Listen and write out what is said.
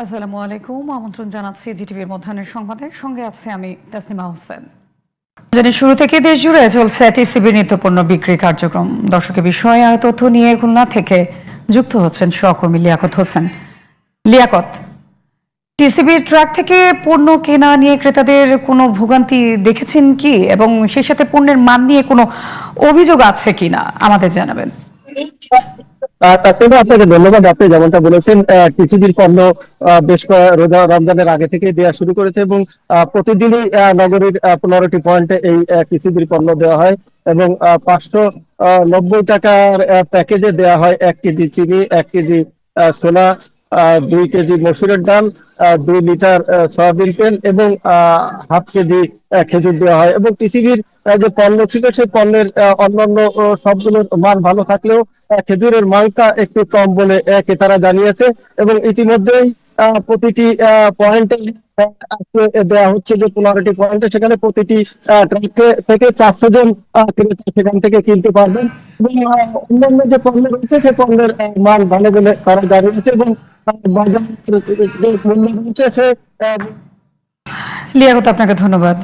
আসসালামু আলাইকুম, আমন্ত্রণ জানাচ্ছি জিটিভির মধ্যাহ্নের সংবাদের সঙ্গে আছে আমি তাসনিমা হোসেন। জানি শুরু থেকে দেশ জুড়ে চলছে টিসিবির নিত্যপণ্য বিক্রি কার্যক্রম। দর্শকের বিষয়ে আর তথ্য নিয়ে খুলনা থেকে যুক্ত হচ্ছেন সহকর্মী লিয়াকত হোসেন। লিয়াকত, টিসিবির ট্রাক থেকে পণ্য কেনা নিয়ে ক্রেতাদের কোনো ভোগান্তি দেখেছেন কি, এবং সেই সাথে পণ্যের মান নিয়ে কোনো অভিযোগ আছে কিনা আমাদের জানাবেন। তারপরে আপনাকে ধন্যবাদ। আপনি যেমনটা বলেছেন, টিসিবির পণ্য বেশ রোজা রমজানের আগে থেকে দেওয়া শুরু করেছে এবং প্রতিদিনই নগরীর 15টি পয়েন্টে এই টিসিবির পণ্য দেওয়া হয় এবং 590 টাকার প্যাকেজে দেওয়া হয় 1 কেজি চিনি, 1 কেজি সোনা, 2 কেজি মসুরের ডাল, 2 লিটার সয়াবিন তেল এবং হাফ কেজি খেজুর দেওয়া হয়। এবং টিসিবির যে পণ্য ছিল সেই পণ্যের অন্যান্য সবগুলোর মান ভালো থাকলেও খেজুরের মানটা একটু কম বলে ক্রেতারা জানিয়েছে এবং ইতিমধ্যেই প্রতিটি পয়েন্টে দেওয়া হচ্ছে যে 15টি পয়েন্টে, সেখানে প্রতিটি ট্রাক থেকে 400 জন ক্রেতা সেখান থেকে কিনতে পারবেন এবং অন্যান্য যে পণ্য রয়েছে সেই পণ্যের মান ভালো বলে তারা জানিয়েছে এবং বাজার যে মূল্য রয়েছে সে লিয়াকত, আপনাকে ধন্যবাদ।